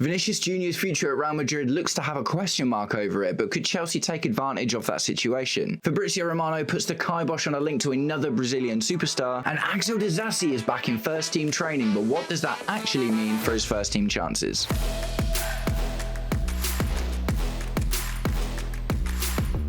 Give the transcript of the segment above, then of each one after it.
Vinicius Jr.'s future at Real Madrid looks to have a question mark over it, but could Chelsea take advantage of that situation? Fabrizio Romano puts the kibosh on a link to another Brazilian superstar, and Axel Disasi is back in first team training, but what does that actually mean for his first team chances?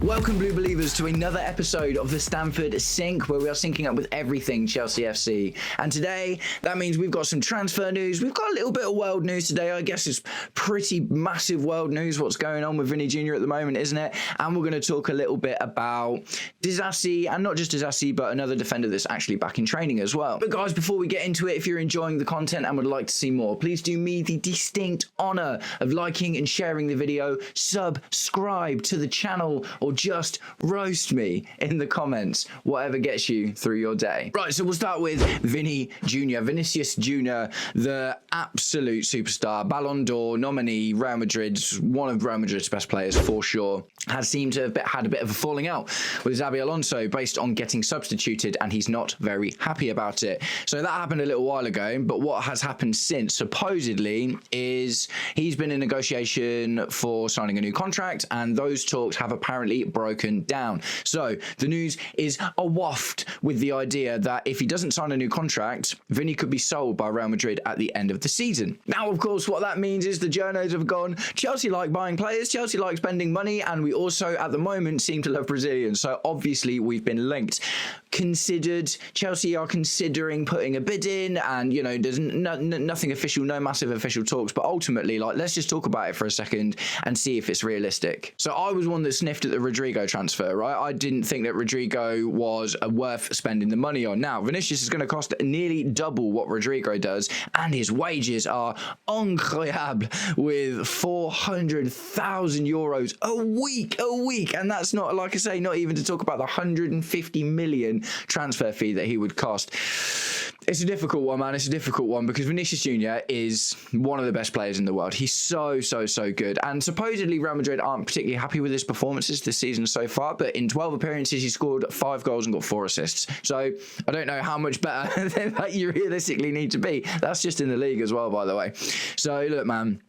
Welcome, Blue Believers, to another episode of the Stamford Sync, where we are syncing up with everything Chelsea FC. And today, that means we've got some transfer news. We've got a little bit of world news today. I guess it's pretty massive world news what's going on with Vinny Jr. at the moment, isn't it? And we're going to talk a little bit about Disasi, and not just Disasi, but another defender that's actually back in training as well. But guys, before we get into it, if you're enjoying the content and would like to see more, please do me the distinct honour of liking and sharing the video, subscribe to the channel, or just roast me in the comments, whatever gets you through your day. Right, so we'll start with Vinny Jr., Vinicius Jr., the absolute superstar, Ballon d'Or nominee, Real Madrid, one of Real Madrid's best players for sure, has seemed to have had a bit of a falling out with Axel Alonso based on getting substituted, and he's not very happy about it. So that happened a little while ago, but what has happened since, supposedly, is he's been in negotiation for signing a new contract, and those talks have apparently broken down. So the news is a waft with the idea that if he doesn't sign a new contract, Vinny could be sold by Real Madrid at the end of the season. Now, of course, what that means is the journos have gone, Chelsea like buying players, Chelsea like spending money, and we also at the moment seem to love Brazilians. So obviously we've been linked. Chelsea are considering putting a bid in, and you know, there's nothing official, no massive official talks, but ultimately, like, let's just talk about it for a second and see if it's realistic. So I was one that sniffed at the Rodrygo transfer, right? I didn't think that Rodrygo was worth spending the money on. Now, Vinicius is going to cost nearly double what Rodrygo does, and his wages are incroyable with 400,000 euros a week, and that's not, like I say, not even to talk about the 150 million transfer fee that he would cost. It's a difficult one, man. It's a difficult one because Vinicius Jr. is one of the best players in the world. He's so good. And supposedly Real Madrid aren't particularly happy with his performances this season so far, but in 12 appearances, he scored 5 goals and got 4 assists. So I don't know how much better than that you realistically need to be. That's just in the league as well, by the way. So look, man,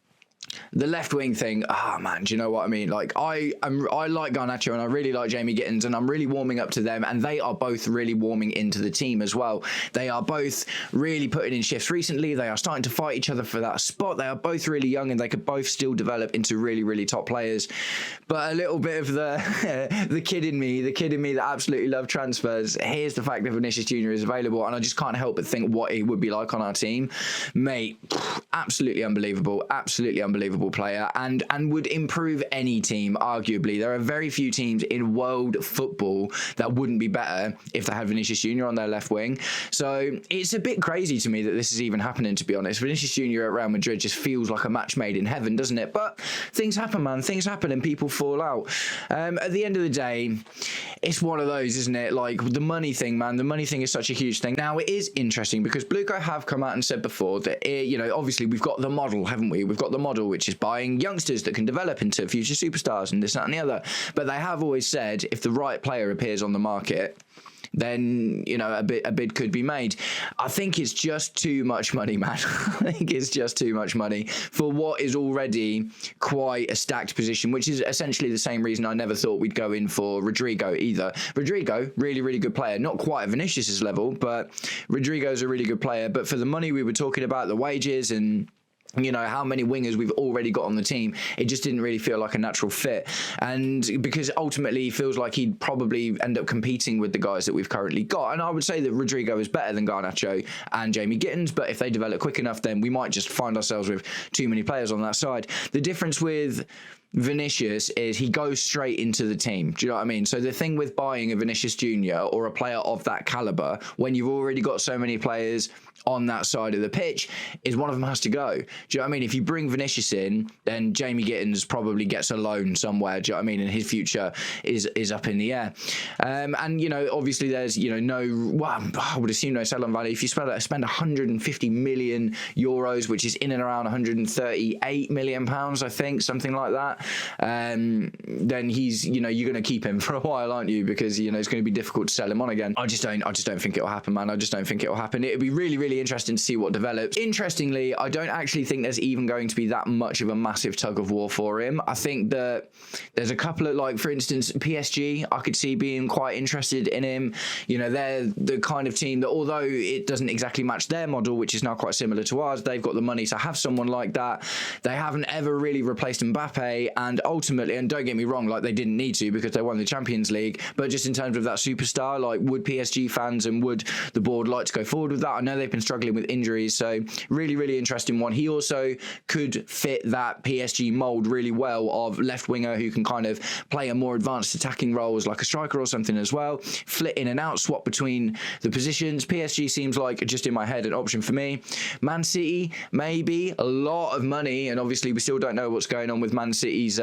the left wing thing, man, do you know what I mean? Like, I like Garnacho and I really like Jamie Gittins, and I'm really warming up to them, and they are both really warming into the team as well. They are both really putting in shifts recently. They are starting to fight each other for that spot. They are both really young, and they could both still develop into really top players. But a little bit of the kid in me that absolutely love transfers, here's the fact that Vinicius Jr. is available, and I just can't help but think what he would be like on our team. Mate, absolutely unbelievable player, and would improve any team, arguably. There are very few teams in world football that wouldn't be better if they had Vinicius Jr. on their left wing. So it's a bit crazy to me that this is even happening, to be honest. Vinicius Jr. at Real Madrid just feels like a match made in heaven, doesn't it? But things happen, man. Things happen and people fall out. At the end of the day, it's one of those, isn't it? Like, the money thing, man. The money thing is such a huge thing. Now, it is interesting because Bluco have come out and said before that, you know, obviously we've got the model, haven't we? We've got the model, which is buying youngsters that can develop into future superstars and this, that, and the other. But they have always said if the right player appears on the market, then, you know, a bid could be made. I think it's just too much money, man. I think it's just too much money for what is already quite a stacked position, which is essentially the same reason I never thought we'd go in for Rodrygo either. Rodrygo, really good player. Not quite at Vinicius' level, but Rodrygo's a really good player. But for the money we were talking about, the wages and, you know, how many wingers we've already got on the team, it just didn't really feel like a natural fit. And because ultimately he feels like he'd probably end up competing with the guys that we've currently got. And I would say that Rodrygo is better than Garnacho and Jamie Gittins, but if they develop quick enough, then we might just find ourselves with too many players on that side. The difference with Vinicius is he goes straight into the team. Do you know what I mean? So the thing with buying a Vinicius Jr. or a player of that caliber, when you've already got so many players on that side of the pitch, is one of them has to go. Do you know what I mean? If you bring Vinicius in, then Jamie Gittins probably gets a loan somewhere. Do you know what I mean? And his future is up in the air. And, you know, obviously there's, you know, I would assume no sell-on value. If you spend 150 million euros, which is in and around 138 million pounds, I think, something like that, then he's, you're going to keep him for a while, aren't you? Because, it's going to be difficult to sell him on again. I just don't think it'll happen, man. I just don't think it'll happen. It'd be really, really interesting to see what develops. Interestingly, I don't actually think there's even going to be that much of a massive tug of war for him. I think that there's a couple of, like, for instance, PSG, I could see being quite interested in him. They're the kind of team that, although it doesn't exactly match their model, which is now quite similar to ours, they've got the money to have someone like that. They haven't ever really replaced Mbappe, and ultimately, and don't get me wrong, like, they didn't need to because they won the Champions League, but just in terms of that superstar, like, would PSG fans and would the board like to go forward with that? I know they've been struggling with injuries, so really, really interesting one. He also could fit that PSG mould really well of left winger who can kind of play a more advanced attacking roles like a striker or something as well, flit in and out, swap between the positions. PSG seems like, just in my head, an option for me. Man City, maybe. A lot of money, and obviously we still don't know what's going on with Man City's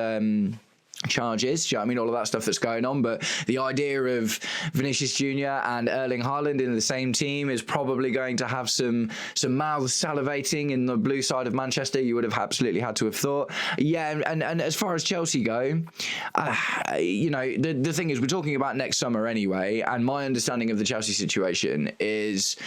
charges, do you know what I mean? All of that stuff that's going on, but the idea of Vinicius Jr. and Erling Haaland in the same team is probably going to have some mouths salivating in the blue side of Manchester. You would have absolutely had to have thought. Yeah, and as far as Chelsea go, the thing is, we're talking about next summer anyway, and my understanding of the Chelsea situation is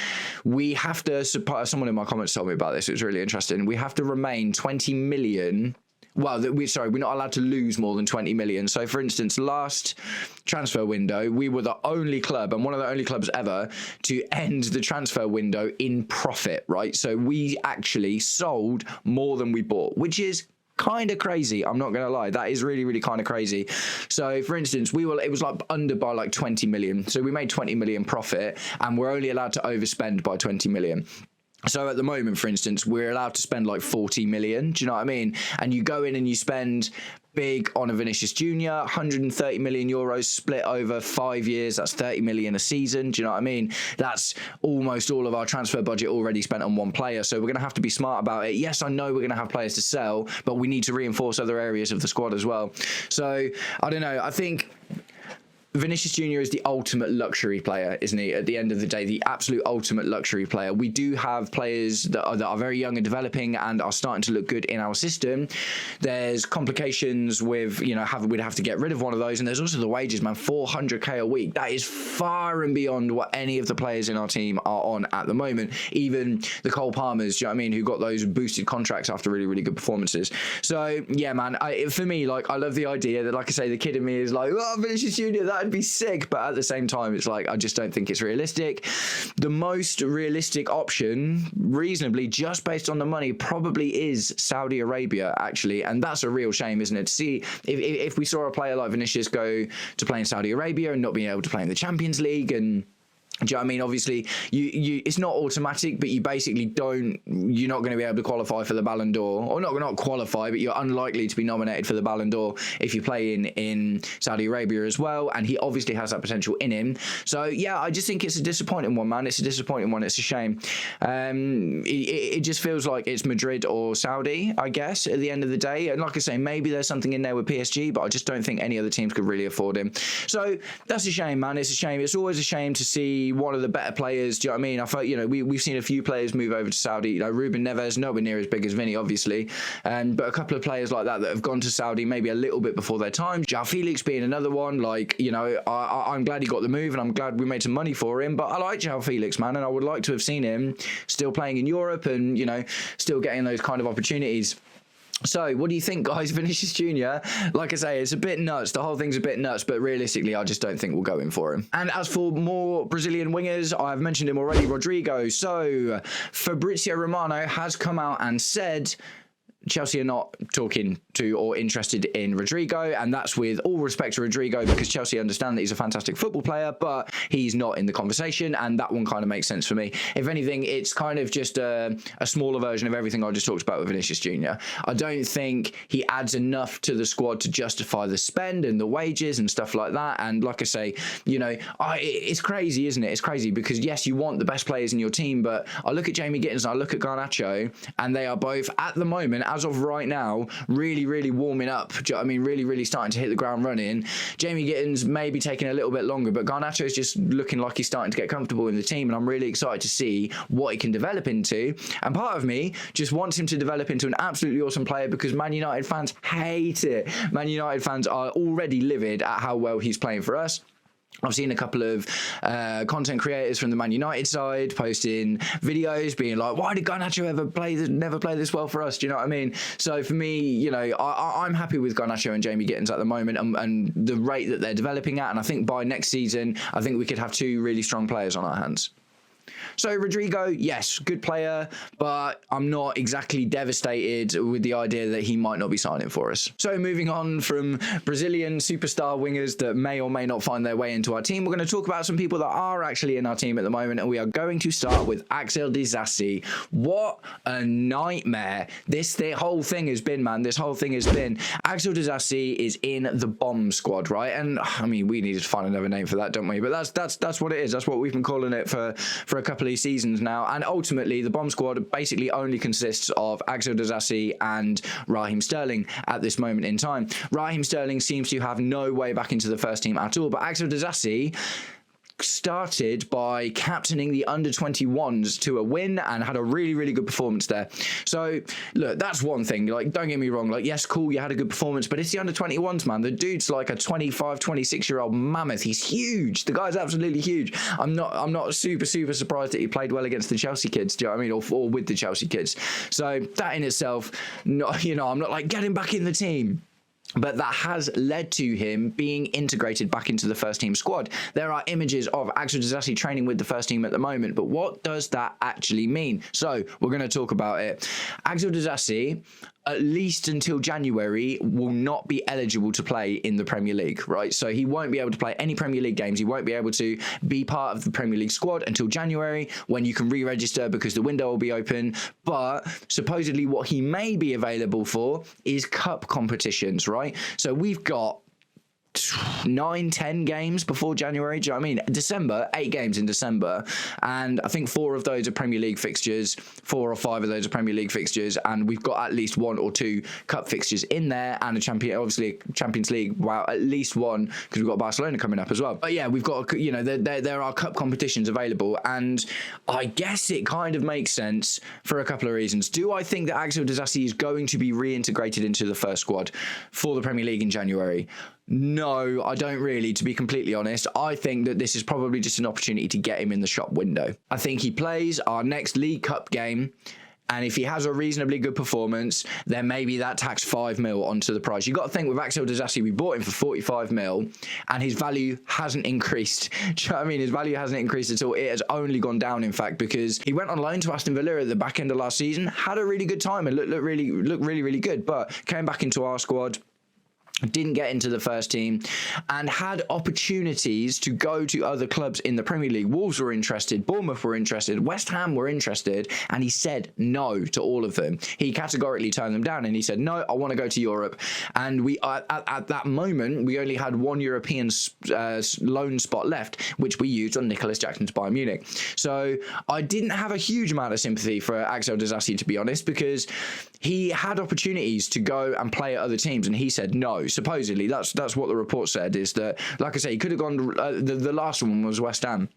we have to, someone in my comments told me about this, it was really interesting, we have to remain 20 million. Well, we're not allowed to lose more than 20 million. So, for instance, last transfer window, we were the only club, and one of the only clubs ever, to end the transfer window in profit, right? So we actually sold more than we bought, which is kind of crazy. I'm not going to lie. That is really, really kind of crazy. So, for instance, it was like under by like 20 million. So we made 20 million profit, and we're only allowed to overspend by 20 million. So at the moment, for instance, we're allowed to spend like 40 million. Do you know what I mean? And you go in and you spend big on a Vinicius Jr., 130 million euros split over 5 years. That's 30 million a season. Do you know what I mean? That's almost all of our transfer budget already spent on one player. So we're going to have to be smart about it. Yes, I know we're going to have players to sell, but we need to reinforce other areas of the squad as well. So I don't know. I think Vinicius Jr. is the ultimate luxury player, isn't he? At the end of the day, the absolute ultimate luxury player. We do have players that are very young and developing and are starting to look good in our system. There's complications with, we'd have to get rid of one of those. And there's also the wages, man, 400k a week. That is far and beyond what any of the players in our team are on at the moment. Even the Cole Palmers, do you know what I mean, who got those boosted contracts after really, really good performances. So, yeah, man, for me, like, I love the idea that, like I say, the kid in me is like, oh, Vinicius Jr., that'd be sick, but at the same time, it's like, I just don't think it's realistic. The most realistic option, reasonably, just based on the money, probably is Saudi Arabia, actually, and that's a real shame, isn't it? To see if we saw a player like Vinicius go to play in Saudi Arabia and not being able to play in the Champions League, and do you know what I mean? Obviously, you it's not automatic, but you basically you're not going to be able to qualify for the Ballon d'Or, or not qualify, but you're unlikely to be nominated for the Ballon d'Or if you play in Saudi Arabia as well, and he obviously has that potential in him. So, yeah, I just think it's a disappointing one, man. It's a disappointing one. It's a shame. It just feels like it's Madrid or Saudi, I guess, at the end of the day. And like I say, maybe there's something in there with PSG, but I just don't think any other teams could really afford him. So, that's a shame, man. It's a shame. It's always a shame to see one of the better players. Do you know what I mean? I felt, we've seen a few players move over to Saudi. Ruben Neves, nowhere near as big as Vinny, obviously, but a couple of players like that have gone to Saudi maybe a little bit before their time. João Felix being another one. Like, I'm glad he got the move, and I'm glad we made some money for him. But I like João Felix, man, and I would like to have seen him still playing in Europe and still getting those kind of opportunities. So, what do you think, guys? Vinicius Jr., like I say, it's a bit nuts. The whole thing's a bit nuts, but realistically, I just don't think we'll go in for him. And as for more Brazilian wingers, I've mentioned him already, Rodrygo. So, Fabrizio Romano has come out and said Chelsea are not talking to or interested in Rodrygo, and that's with all respect to Rodrygo, because Chelsea understand that he's a fantastic football player, but he's not in the conversation, and that one kind of makes sense for me. If anything, it's kind of just a smaller version of everything I just talked about with Vinicius Jr. I don't think he adds enough to the squad to justify the spend and the wages and stuff like that, and like I say, it's crazy, isn't it? It's crazy because, yes, you want the best players in your team, but I look at Jamie Gittins and I look at Garnacho, and they are both, at the moment, as of right now, now really warming up. Do you know what I mean? Really starting to hit the ground running. Jamie Gittins maybe taking a little bit longer, but Garnacho is just looking like he's starting to get comfortable in the team, and I'm really excited to see what he can develop into. And part of me just wants him to develop into an absolutely awesome player, because Man United fans hate it. Man United fans are already livid at how well he's playing for us. I've seen a couple of content creators from the Man United side posting videos being like, why did Garnacho never play this well for us? Do you know what I mean? So for me, you know, I'm happy with Garnacho and Jamie Gittins at the moment, and the rate that they're developing at. And I think by next season, I think we could have two really strong players on our hands. So Rodrygo, yes, good player, but I'm not exactly devastated with the idea that he might not be signing for us. So moving on from Brazilian superstar wingers that may or may not find their way into our team, we're going to talk about some people that are actually in our team at the moment, and we are going to start with Axel Disasi. What a nightmare this whole thing has been, man. This whole thing has been. Axel Disasi is in the bomb squad, right? And I mean, we need to find another name for that, don't we? But that's what it is. That's what we've been calling it for a couple of seasons now. And ultimately, the bomb squad basically only consists of Axel Disasi and Raheem Sterling at this moment in time. Raheem Sterling seems to have no way back into the first team at all, but Axel Disasi started by captaining the under-21s to a win and had a really good performance there. So look, that's one thing. Like, don't get me wrong, like, yes, cool, you had a good performance, but it's the under-21s, man. The dude's like a 25-26-year-old mammoth. He's huge. The guy's absolutely huge. I'm not super surprised that he played well against the Chelsea kids, do you know what I mean, or with the Chelsea kids. So that in itself, you know, I'm not like, get him back in the team. But that has led to him being integrated back into the first team squad. There are images of Axel Disasi training with the first team at the moment, but what does that actually mean? So we're going to talk about it. Axel Disasi, at least until January, will not be eligible to play in the Premier League, right? So he won't be able to play any Premier League games. He won't be able to be part of the Premier League squad until January, when you can re-register because the window will be open. But supposedly what he may be available for is cup competitions, right? So we've got 9-10 games before January. Do you know what I mean? December, 8 games in December, and I think 4 of those are Premier League fixtures, 4 or 5 of those are Premier League fixtures, and we've got at least 1 or 2 cup fixtures in there, and obviously Champions League, wow, at least one, because we've got Barcelona coming up as well. But yeah, we've got, you know, there are cup competitions available, and I guess it kind of makes sense for a couple of reasons. Do I think that Axel Disasi is going to be reintegrated into the first squad for the Premier League in January? No, I don't really, to be completely honest. I think that this is probably just an opportunity to get him in the shop window. I think he plays our next League Cup game, and if he has a reasonably good performance, then maybe that tacks 5 mil onto the price. You've got to think, with Axel Disasi, we bought him for 45 mil, and his value hasn't increased. Do you know what I mean? His value hasn't increased at all. It has only gone down, in fact, because he went on loan to Aston Villa at the back end of last season, had a really good time, and looked really good, but came back into our squad, didn't get into the first team, and had opportunities to go to other clubs in the Premier League. Wolves were interested, Bournemouth were interested, West Ham were interested, and he said no to all of them. He categorically turned them down, and he said, no, I want to go to Europe. And we at that moment, we only had one European loan spot left, which we used on Nicholas Jackson to Bayern Munich. So I didn't have a huge amount of sympathy for Axel Disasi, to be honest, because he had opportunities to go and play at other teams, and he said no. Supposedly, that's what the report said, is that, like I say, he could have gone, the last one was West Ham.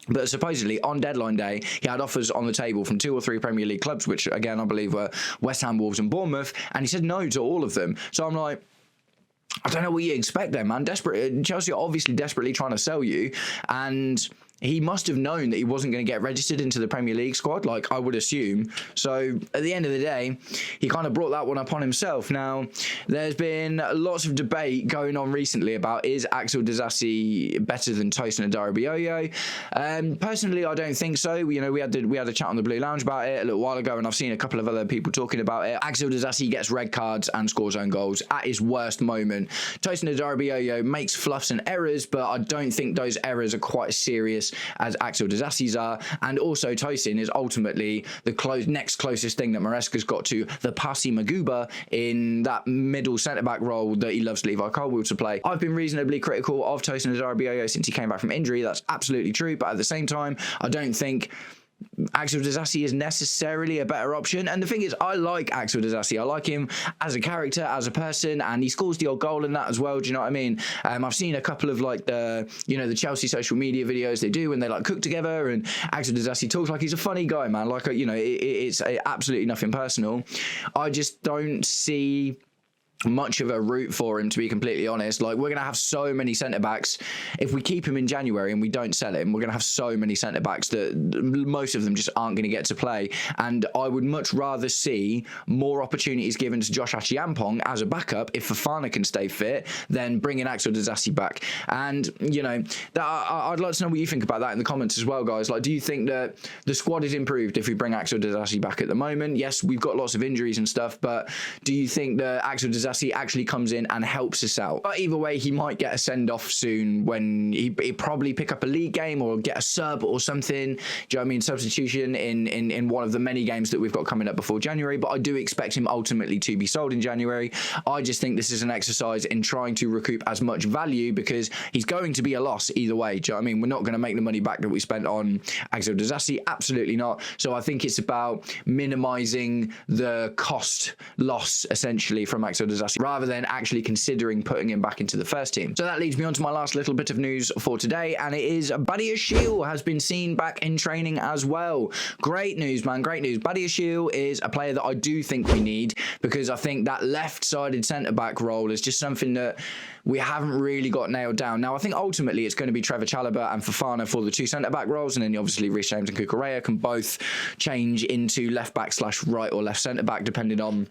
But supposedly, on deadline day, he had offers on the table from 2 or 3 Premier League clubs, which, again, I believe were West Ham, Wolves and Bournemouth, and he said no to all of them. So I'm like, I don't know what you expect there, man. Chelsea are obviously desperately trying to sell you, and he must have known that he wasn't going to get registered into the Premier League squad, like I would assume. So at the end of the day, he kind of brought that one upon himself. Now, there's been lots of debate going on recently about, is Axel Disasi better than Tosin Adarabioyo? Personally, I don't think so. You know, we had a chat on the Blue Lounge about it a little while ago, and I've seen a couple of other people talking about it. Axel Disasi gets red cards and scores own goals at his worst moment. Tosin Adarabioyo makes fluffs and errors, but I don't think those errors are quite as serious as Axel Disasi's are. And also, Tosin is ultimately the next closest thing that Maresca's got to the Pasi Maguba in that middle centre-back role that he loves Levi Colwill to play. I've been reasonably critical of Tosin Adarabioyo since he came back from injury. That's absolutely true, but at the same time, I don't think Axel Disasi is necessarily a better option. And the thing is, I like Axel Disasi. I like him as a character, as a person, and he scores the odd goal in that as well. Do you know what I mean? I've seen a couple of like the Chelsea social media videos they do when they like cook together, and Axel Disasi talks like he's a funny guy, man. Like, it's absolutely nothing personal. I just don't see much of a route for him, to be completely honest. Like, we're going to have so many centre-backs. If we keep him in January and we don't sell him, we're going to have so many centre-backs that most of them just aren't going to get to play. And I would much rather see more opportunities given to Josh Achiampong as a backup if Fofana can stay fit than bringing Axel Disasi back. And, I'd like to know what you think about that in the comments as well, guys. Like, do you think that the squad is improved if we bring Axel Disasi back at the moment? Yes, we've got lots of injuries and stuff, but do you think that Axel Disasi actually comes in and helps us out? But either way, he might get a send-off soon when he'd probably pick up a league game or get a sub or something. Do you know what I mean? Substitution in one of the many games that we've got coming up before January. But I do expect him ultimately to be sold in January. I just think this is an exercise in trying to recoup as much value, because he's going to be a loss either way. Do you know what I mean? We're not going to make the money back that we spent on Axel Disasi. Absolutely not. So I think it's about minimising the cost loss, essentially, from Axel Disasi, rather than actually considering putting him back into the first team. So that leads me on to my last little bit of news for today, and it is Badiashile has been seen back in training as well. Great news, man, great news. Badiashile is a player that I do think we need, because I think that left-sided centre-back role is just something that we haven't really got nailed down. Now, I think ultimately it's going to be Trevor Chalobah and Fofana for the two centre-back roles, and then obviously Reece James and Cucurella can both change into left-back / right or left centre-back, depending on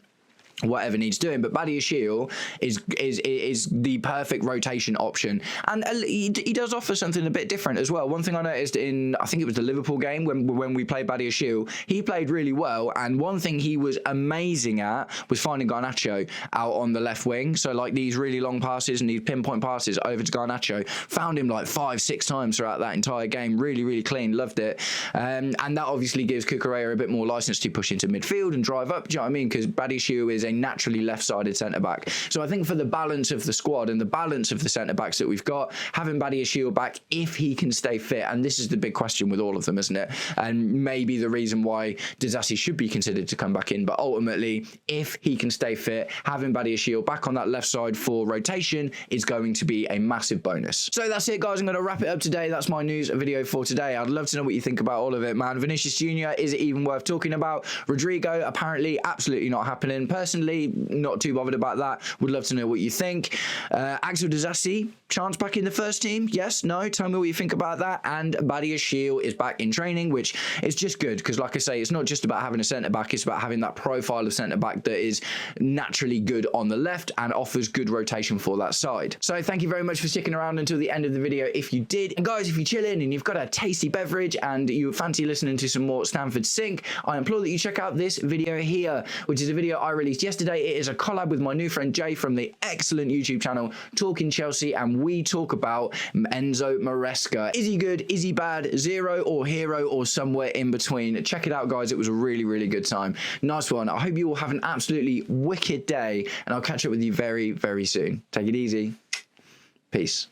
whatever needs doing. But Badiashile is the perfect rotation option, and he does offer something a bit different as well. One thing I noticed in, I think it was the Liverpool game when we played Badiashile, he played really well, and one thing he was amazing at was finding Garnacho out on the left wing. So like these really long passes and these pinpoint passes over to Garnacho, found him like 5-6 times throughout that entire game. Really clean, loved it. And that obviously gives Cucurella a bit more license to push into midfield and drive up. Do you know what I mean? Because Badiashile is a naturally left-sided centre-back. So I think for the balance of the squad and the balance of the centre-backs that we've got, having Badiashile back, if he can stay fit, and this is the big question with all of them, isn't it? And maybe the reason why Disasi should be considered to come back in, but ultimately, if he can stay fit, having Badiashile back on that left side for rotation is going to be a massive bonus. So that's it, guys. I'm going to wrap it up today. That's my news video for today. I'd love to know what you think about all of it, man. Vinicius Jr., is it even worth talking about? Rodrygo, apparently absolutely not happening. Personally, not too bothered about that. Would love to know what you think. Axel Disasi, chance back in the first team? Yes? No? Tell me what you think about that. And Badiashile is back in training, which is just good, because like I say, it's not just about having a centre-back, it's about having that profile of centre-back that is naturally good on the left and offers good rotation for that side. So thank you very much for sticking around until the end of the video if you did. And guys, if you're chilling and you've got a tasty beverage and you fancy listening to some more Stamford Sync, I implore that you check out this video here, which is a video I released yesterday. It is a collab with my new friend Jay from the excellent YouTube channel Talking Chelsea, and we talk about Enzo Maresca. Is he good? Is he bad? Zero or hero or somewhere in between? Check it out, guys. It was a really good time. Nice one. I hope you all have an absolutely wicked day, and I'll catch up with you very soon. Take it easy. Peace.